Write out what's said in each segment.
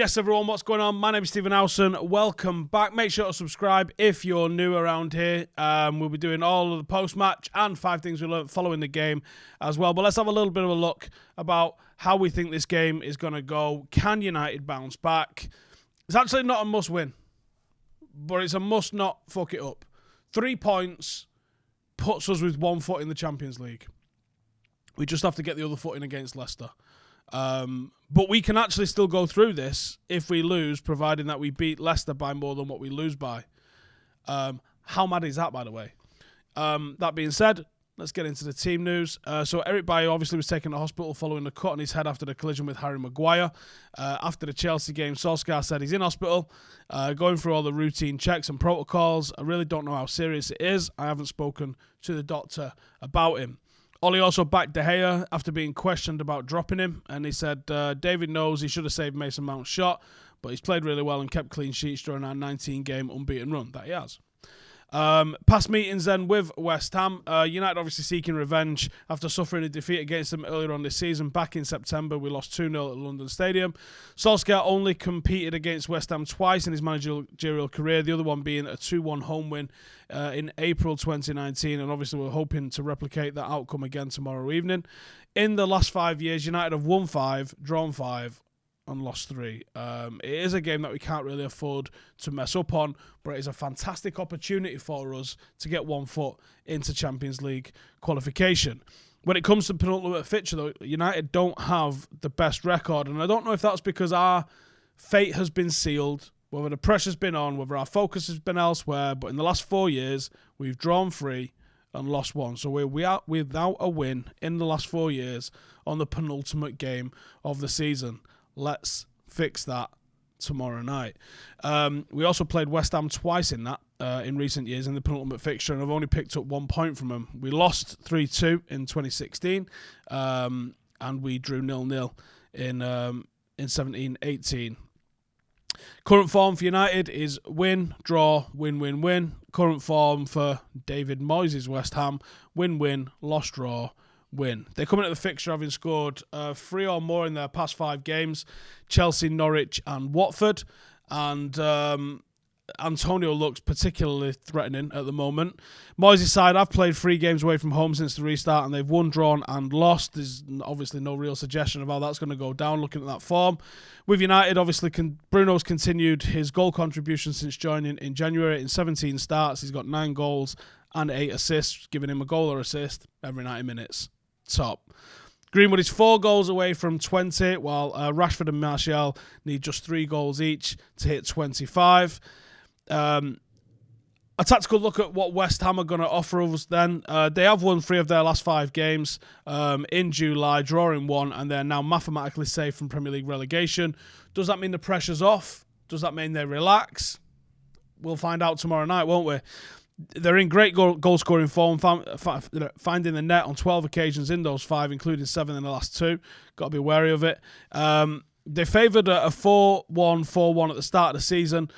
Yes, everyone, what's going on? My name is Stephen Howson. Welcome back. Make sure to subscribe if you're new around here. We'll be doing all of the post-match and 5 things we learned following the game as well. But let's have a little bit of a look about how we think this game is going to go. Can United bounce back? It's actually not a must-win, but it's a must-not fuck it up. 3 points puts us with 1 foot in the Champions League. We just have to get the other foot in against Leicester. But we can actually still go through this if we lose, providing that we beat Leicester by more than what we lose by. How mad is that, by the way? That being said, let's get into the team news. So Eric Bailly obviously was taken to hospital following a cut on his head after the collision with Harry Maguire. After the Chelsea game, Solskjaer said he's in hospital, going through all the routine checks and protocols. I really don't know how serious it is. I haven't spoken to the doctor about him. Ollie also backed De Gea after being questioned about dropping him, and he said David knows he should have saved Mason Mount's shot, but he's played really well and kept clean sheets during our 19-game unbeaten run. That he has. Past meetings then with West Ham. United obviously seeking revenge after suffering a defeat against them earlier on this season. Back in September, we lost 2-0 at London Stadium. Solskjaer only competed against West Ham twice in his managerial career, the other one being a 2-1 home win in April 2019, and obviously we're hoping to replicate that outcome again tomorrow evening. In the last 5 years, United have won 5, drawn 5, and lost 3. It is a game that we can't really afford to mess up on, but it is a fantastic opportunity for us to get 1 foot into Champions League qualification. When it comes to penultimate fixture, though, United don't have the best record, and I don't know if that's because our fate has been sealed, whether the pressure's been on, whether our focus has been elsewhere, but in the last 4 years, we've drawn 3 and lost 1. So we are without a win in the last 4 years on the penultimate game of the season. Let's fix that tomorrow night. We also played West Ham twice in that in recent years in the penultimate fixture, and I've only picked up 1 point from them. We lost 3-2 in 2016, and we drew 0-0 in 17-18. Current form for United is win, draw, win, win, win. Current form for David Moyes West Ham, win, win, loss, draw, win. They come into the fixture having scored 3 or more in their past 5 games. Chelsea, Norwich and Watford. And Antonio looks particularly threatening at the moment. Moyes' side have played 3 games away from home since the restart, and they've won, drawn and lost. There's obviously no real suggestion of how that's going to go down looking at that form. With United, obviously, Bruno's continued his goal contribution since joining in January. In 17 starts, he's got 9 goals and 8 assists, giving him a goal or assist every 90 minutes. Top. Greenwood is 4 goals away from 20, while Rashford and Martial need just 3 goals each to hit 25. A tactical look at what West Ham are going to offer us then. They have won 3 of their last 5 games in July, drawing 1, and they're now mathematically safe from Premier League relegation. Does that mean the pressure's off? Does that mean they relax? We'll find out tomorrow night, won't we? They're in great goal-scoring form, finding the net on 12 occasions in those 5, including 7 in the last 2. Got to be wary of it. They favoured a 4-1, 4-1 at the start of the season.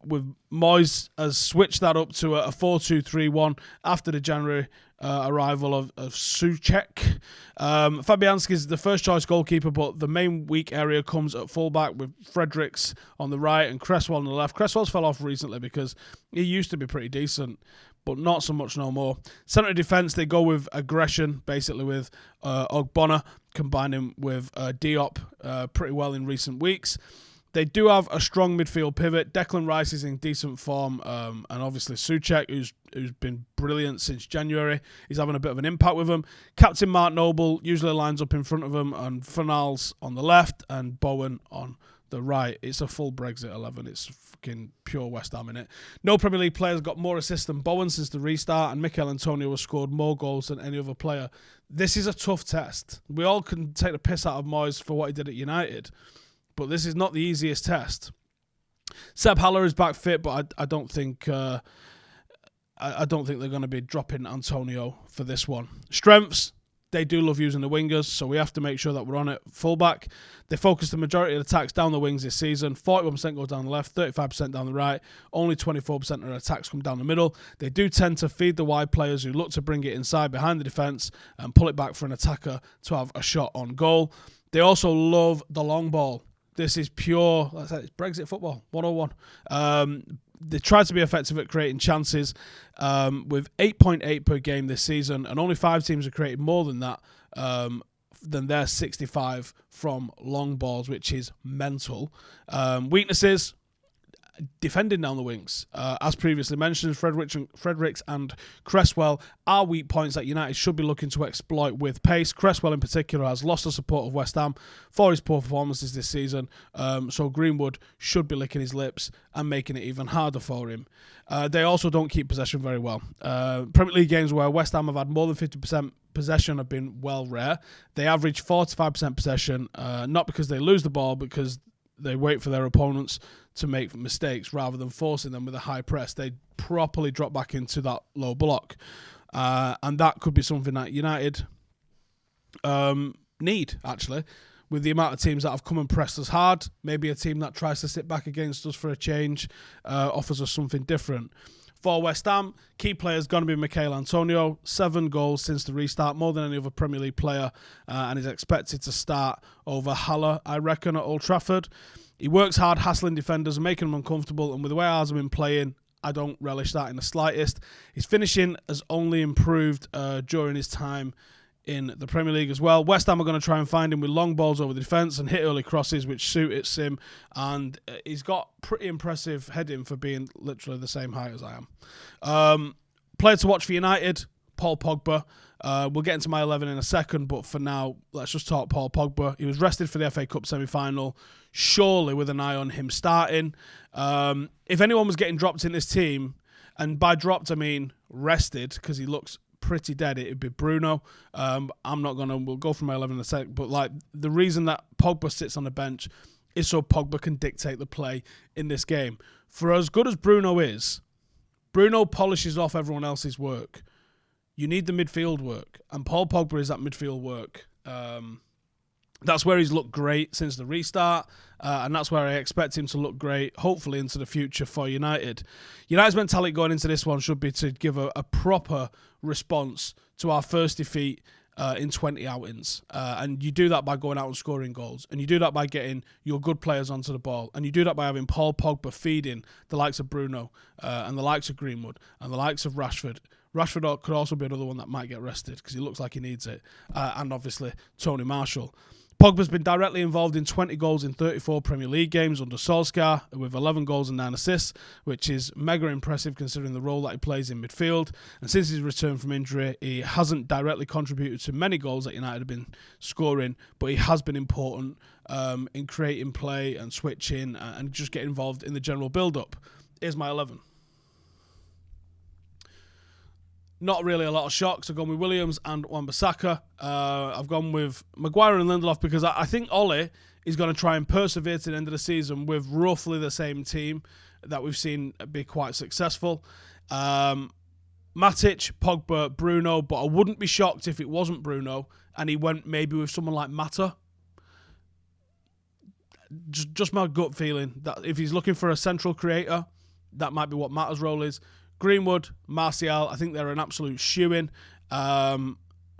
With Moyes has switched that up to a 4-2-3-1 after the January arrival of Souček. Fabianski is the first choice goalkeeper, but the main weak area comes at fullback with Fredericks on the right and Cresswell on the left. Cresswell's fell off recently because he used to be pretty decent, but not so much no more. Centre of defence, they go with aggression, basically with Ogbonna combining with Diop pretty well in recent weeks. They do have a strong midfield pivot. Declan Rice is in decent form, and obviously Souček, who's been brilliant since January. He's having a bit of an impact with them. Captain Mark Noble usually lines up in front of him, and Fornals on the left, and Bowen on the right. It's a full Brexit 11. It's fucking pure West Ham in it. No Premier League players got more assists than Bowen since the restart, and Mikel Antonio has scored more goals than any other player. This is a tough test. We all can take the piss out of Moyes for what he did at United, but this is not the easiest test. Seb Haller is back fit, but I don't think they're going to be dropping Antonio for this one. Strengths, they do love using the wingers, so we have to make sure that we're on it. Fullback, they focus the majority of attacks down the wings this season. 41% goes down the left, 35% down the right. Only 24% of attacks come down the middle. They do tend to feed the wide players who look to bring it inside behind the defence and pull it back for an attacker to have a shot on goal. They also love the long ball. This is pure, let's say, it's Brexit football 101. They tried to be effective at creating chances with 8.8 per game this season, and only 5 teams have created more than that, than their 65 from long balls, which is mental. Weaknesses, defending down the wings. As previously mentioned, Fredericks and Cresswell are weak points that United should be looking to exploit with pace. Cresswell in particular has lost the support of West Ham for his poor performances this season, so Greenwood should be licking his lips and making it even harder for him. They also don't keep possession very well. Premier League games where West Ham have had more than 50% possession have been well rare. They average 45% possession, not because they lose the ball, because they wait for their opponents to make mistakes rather than forcing them with a high press. They properly drop back into that low block. And that could be something that United need, actually, with the amount of teams that have come and pressed us hard. Maybe a team that tries to sit back against us for a change offers us something different. For West Ham, key players going to be Michail Antonio, 7 goals since the restart, more than any other Premier League player, and is expected to start over Haller, I reckon, at Old Trafford. He works hard, hassling defenders and making them uncomfortable, and with the way ours have been playing, I don't relish that in the slightest. His finishing has only improved during his time in the Premier League as well. West Ham are going to try and find him with long balls over the defence and hit early crosses, which suits him. And he's got pretty impressive heading for being literally the same height as I am. Player to watch for United, Paul Pogba. We'll get into my 11 in a second, but for now, let's just talk Paul Pogba. He was rested for the FA Cup semi-final, surely with an eye on him starting. If anyone was getting dropped in this team, and by dropped I mean rested, because he looks pretty dead, it'd be Bruno. We'll go for my 11 in a sec, but like the reason that Pogba sits on the bench is so Pogba can dictate the play in this game. For as good as Bruno is, Bruno polishes off everyone else's work. You need the midfield work, and Paul Pogba is that midfield work. That's where he's looked great since the restart, and that's where I expect him to look great, hopefully into the future for United. United's mentality going into this one should be to give a proper response to our first defeat in 20 outings. And you do that by going out and scoring goals, and you do that by getting your good players onto the ball, and you do that by having Paul Pogba feeding the likes of Bruno and the likes of Greenwood and the likes of Rashford. Rashford could also be another one that might get rested because he looks like he needs it. And obviously, Tony Marshall. Pogba's been directly involved in 20 goals in 34 Premier League games under Solskjaer, with 11 goals and 9 assists, which is mega impressive considering the role that he plays in midfield. And since his return from injury, he hasn't directly contributed to many goals that United have been scoring, but he has been important in creating play and switching and just getting involved in the general build-up. Here's my 11. Not really a lot of shocks. I've gone with Williams and Wan-Bissaka. I've gone with Maguire and Lindelof because I think Ole is going to try and persevere to the end of the season with roughly the same team that we've seen be quite successful. Matic, Pogba, Bruno, but I wouldn't be shocked if it wasn't Bruno and he went maybe with someone like Mata. Just my gut feeling that if he's looking for a central creator, that might be what Mata's role is. Greenwood, Martial, I think they're an absolute shoo-in,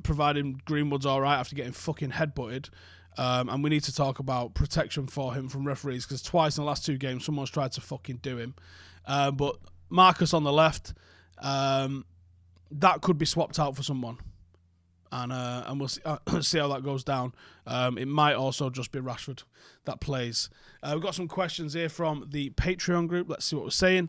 providing Greenwood's all right after getting fucking headbutted. And we need to talk about protection for him from referees because twice in the last 2 games someone's tried to fucking do him. But Marcus on the left, that could be swapped out for someone. And we'll see how that goes down. It might also just be Rashford that plays. We've got some questions here from the Patreon group. Let's see what we're saying.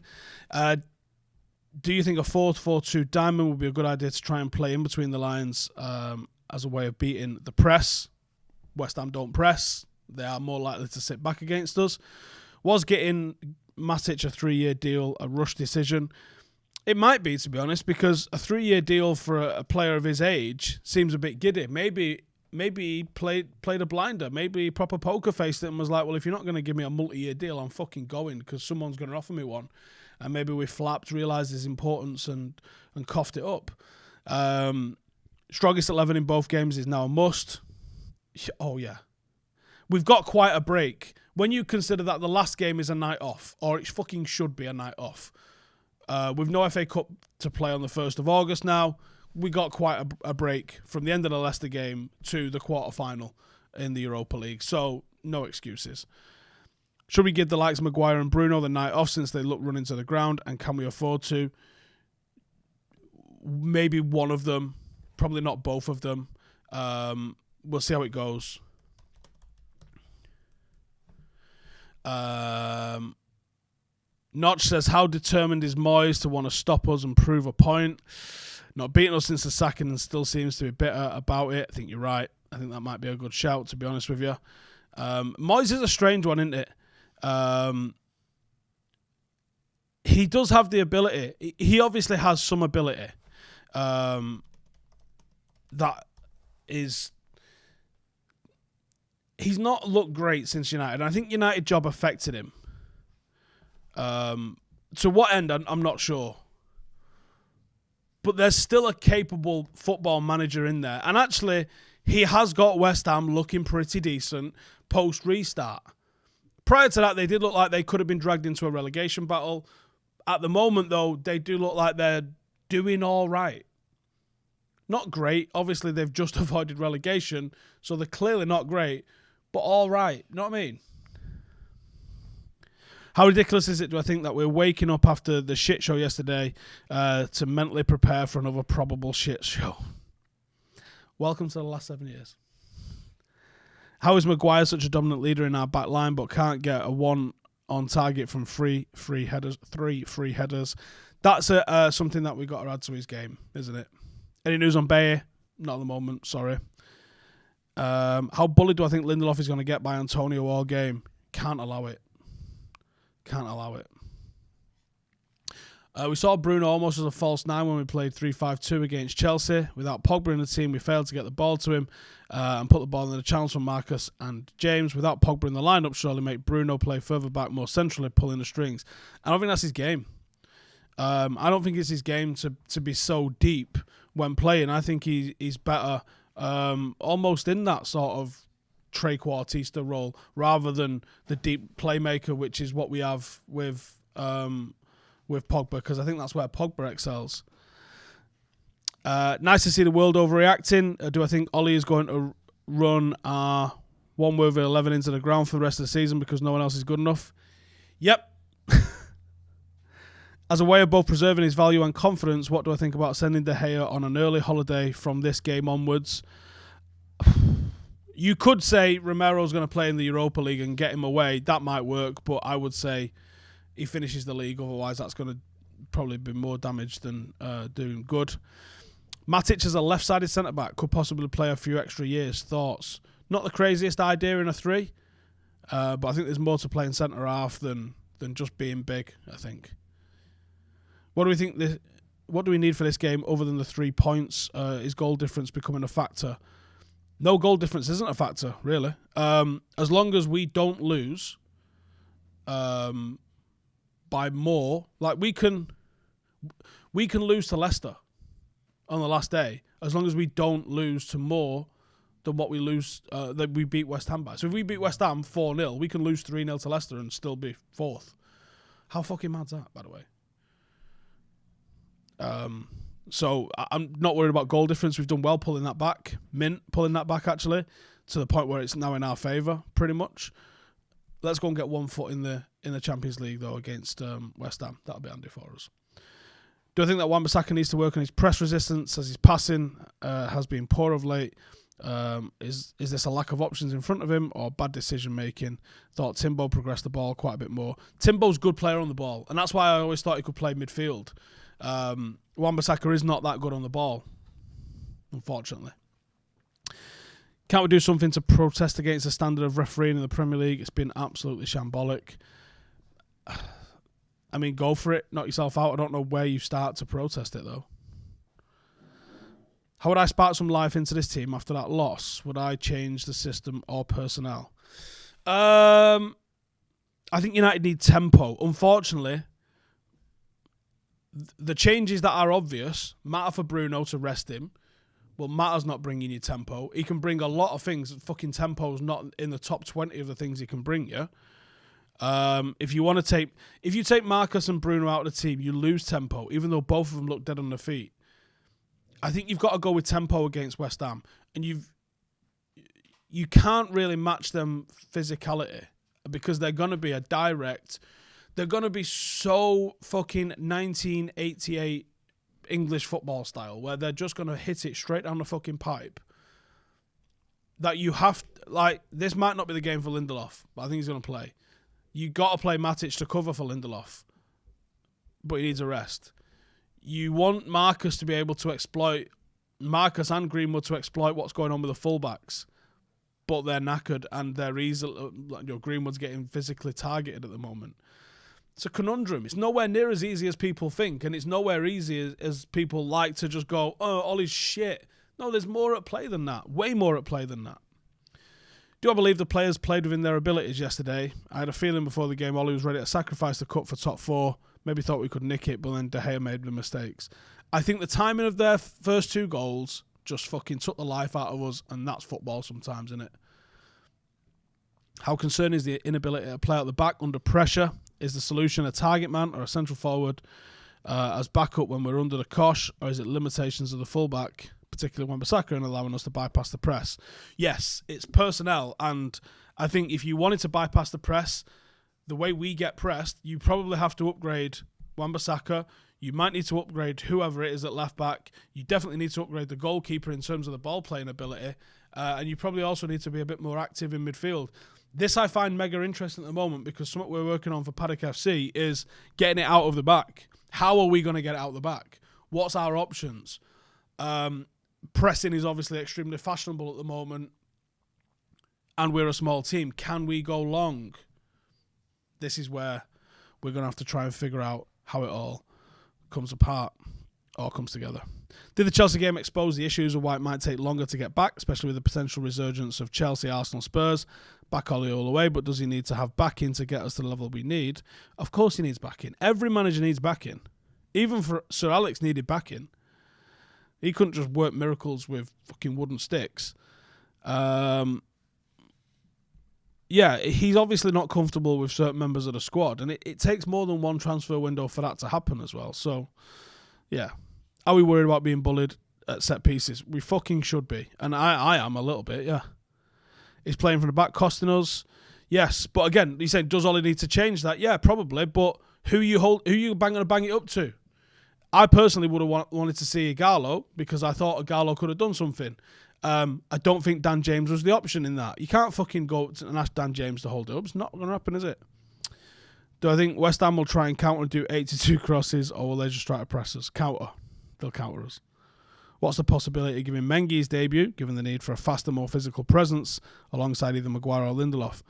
Do you think a 4-4-2 diamond would be a good idea to try and play in between the lines as a way of beating the press? West Ham don't press. They are more likely to sit back against us. Was getting Matic a 3-year deal a rush decision? It might be, to be honest, because a 3-year deal for a player of his age seems a bit giddy. Maybe he played a blinder. Maybe he proper poker faced it and was like, well, if you're not going to give me a multi-year deal, I'm fucking going because someone's going to offer me one. And maybe we flapped, realised his importance and coughed it up. Strongest 11 in both games is now a must. Oh, yeah. We've got quite a break. When you consider that the last game is a night off, or it fucking should be a night off, with no FA Cup to play on the 1st of August now, we got quite a break from the end of the Leicester game to the quarter-final in the Europa League. So, no excuses. Should we give the likes of Maguire and Bruno the night off since they look running to the ground? And can we afford to? Maybe one of them. Probably not both of them. We'll see how it goes. Notch says, how determined is Moyes to want to stop us and prove a point? Not beating us since the sacking and still seems to be bitter about it. I think you're right. I think that might be a good shout, to be honest with you. Moyes is a strange one, isn't it? He does have the ability. He obviously has some ability. That is... He's not looked great since United. I think United job affected him. To what end, I'm not sure. But there's still a capable football manager in there. And actually, he has got West Ham looking pretty decent post-restart. Prior to that, they did look like they could have been dragged into a relegation battle. At the moment, though, they do look like they're doing all right. Not great. Obviously, they've just avoided relegation, so they're clearly not great, but all right. You know what I mean? How ridiculous is it, do I think, that we're waking up after the shit show yesterday to mentally prepare for another probable shit show? Welcome to the last 7 years. How is Maguire such a dominant leader in our back line but can't get a one on target from three free headers? That's something that we got to add to his game, isn't it? Any news on Bayer? Not at the moment, sorry. How bullied do I think Lindelof is going to get by Antonio all game? Can't allow it. We saw Bruno almost as a false nine when we played 3-5-2 against Chelsea. Without Pogba in the team, we failed to get the ball to him and put the ball in the channels from Marcus and James. Without Pogba in the lineup, surely make Bruno play further back, more centrally, pulling the strings. I don't think that's his game. I don't think it's his game to be so deep when playing. I think he's better almost in that sort of trequartista role rather than the deep playmaker, which is what we have with Pogba, because I think that's where Pogba excels. Nice to see the world overreacting. Do I think Ollie is going to run our 1 with 11 into the ground for the rest of the season because no one else is good enough? Yep. As a way of both preserving his value and confidence, what do I think about sending De Gea on an early holiday from this game onwards? You could say Romero's going to play in the Europa League and get him away. That might work, but I would say he finishes the league. Otherwise, that's going to probably be more damage than doing good. Matic as a left-sided centre-back could possibly play a few extra years. Thoughts? Not the craziest idea in a 3, but I think there's more to playing centre-half than just being big, I think. What do we think? What do we need for this game other than the 3 points? Is goal difference becoming a factor? No, goal difference isn't a factor, really. As long as we don't lose by more, like we can lose to Leicester on the last day, as long as we don't lose to more than what we lose that we beat West Ham by. So if we beat West Ham 4-0, we can lose 3-0 to Leicester and still be 4th. How fucking mad's that, by the way? So I'm not worried about goal difference. We've done well pulling that back. Mint pulling that back, actually, to the point where it's now in our favour, pretty much. Let's go and get 1 foot in the Champions League, though, against West Ham. That'll be handy for us. Do I think that Wan-Bissaka needs to work on his press resistance as his passing has been poor of late? Is this a lack of options in front of him or bad decision-making? Thought Timbo progressed the ball quite a bit more. Timbo's a good player on the ball, and that's why I always thought he could play midfield. Wan-Bissaka is not that good on the ball, unfortunately. Can't we do something to protest against the standard of refereeing in the Premier League? It's been absolutely shambolic. I mean, go for it. Knock yourself out. I don't know where you start to protest it, though. How would I spark some life into this team after that loss? Would I change the system or personnel? I think United need tempo. Unfortunately, the changes that are obvious matter for Bruno to rest him. Well, Matter's not bringing you tempo. He can bring a lot of things. Fucking tempo's not in the top 20 of the things he can bring you. If you take Marcus and Bruno out of the team, you lose tempo, even though both of them look dead on their feet. I think you've got to go with tempo against West Ham, and you can't really match them physicality because they're going to be they're going to be so fucking 1988 English football style, where they're just going to hit it straight down the fucking pipe, that you have, like, this might not be the game for Lindelof, but I think he's going to play. You got to play Matic to cover for Lindelof, but he needs a rest. You want Marcus to be able to exploit, Marcus and Greenwood to exploit what's going on with the fullbacks, but they're knackered and they're easily, Greenwood's getting physically targeted at the moment. It's a conundrum. It's nowhere near as easy as people think, and it's nowhere easy as people like to just go, oh, Ollie's shit. No, there's more at play than that. Way more at play than that. Do I believe the players played within their abilities yesterday? I had a feeling before the game Ollie was ready to sacrifice the cup for top four. Maybe thought we could nick it, but then De Gea made the mistakes. I think the timing of their first 2 goals just fucking took the life out of us, and that's football sometimes, isn't it? How concerning is the inability to play out the back under pressure? Is the solution a target man or a central forward as backup when we're under the cosh, or is it limitations of the fullback, particularly Wan-Bissaka, and allowing us to bypass the press? Yes, it's personnel, and I think if you wanted to bypass the press, the way we get pressed, you probably have to upgrade Wan-Bissaka. You might need to upgrade whoever it is at left back. You definitely need to upgrade the goalkeeper in terms of the ball playing ability, and you probably also need to be a bit more active in midfield. This I find mega interesting at the moment, because something we're working on for Paddock FC is getting it out of the back. How are we going to get it out of the back? What's our options? Pressing is obviously extremely fashionable at the moment, and we're a small team. Can we go long? This is where we're going to have to try and figure out how it all comes apart or comes together. Did the Chelsea game expose the issues of why it might take longer to get back, especially with the potential resurgence of Chelsea, Arsenal, Spurs? Back Ollie all the way, but does he need to have backing to get us to the level we need? Of course he needs backing. Every manager needs backing. Even for Sir Alex needed backing. He couldn't just work miracles with fucking wooden sticks. Yeah, he's obviously not comfortable with certain members of the squad, and it takes more than one transfer window for that to happen as well. So, yeah. Are we worried about being bullied at set pieces? We fucking should be. And I am a little bit, yeah. He's playing from the back, costing us. Yes, but again, he's saying, does Ollie need to change that? Yeah, probably, but who you going to bang it up to? I personally would have wanted to see Ighalo, because I thought Ighalo could have done something. I don't think Dan James was the option in that. You can't fucking go and ask Dan James to hold it up. It's not going to happen, is it? Do I think West Ham will try and counter and do 82 crosses, or will they just try to press us? Counter. They'll counter us. What's the possibility of giving Mengi his debut, given the need for a faster, more physical presence alongside either Maguire or Lindelof?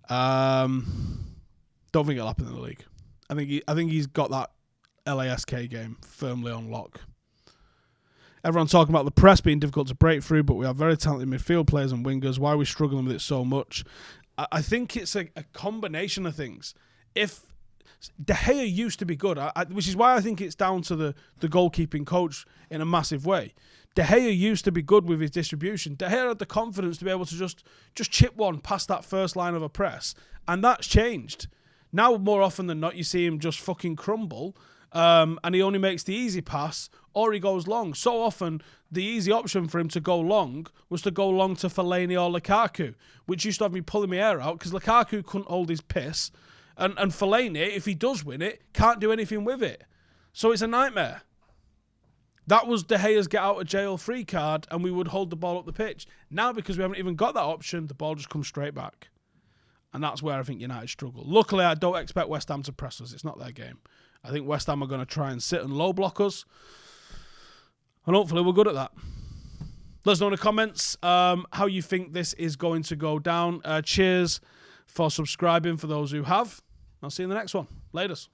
Don't think it'll happen in the league. I think he's got that LASK game firmly on lock. Everyone talking about the press being difficult to break through, but we have very talented midfield players and wingers. Why are we struggling with it so much? I think it's a combination of things. If De Gea used to be good, which is why I think it's down to the goalkeeping coach in a massive way. De Gea used to be good with his distribution. De Gea had the confidence to be able to just chip one past that first line of a press, and that's changed. Now, more often than not, you see him just fucking crumble, and he only makes the easy pass, or he goes long. So often, the easy option for him to go long was to go long to Fellaini or Lukaku, which used to have me pulling my hair out, because Lukaku couldn't hold his piss, and Fellaini, if he does win it, can't do anything with it. So it's a nightmare. That was De Gea's get out of jail free card, and we would hold the ball up the pitch. Now, because we haven't even got that option, the ball just comes straight back. And that's where I think United struggle. Luckily, I don't expect West Ham to press us. It's not their game. I think West Ham are going to try and sit and low block us. And hopefully we're good at that. Let us know in the comments how you think this is going to go down. Cheers for subscribing for those who have. I'll see you in the next one. Laters.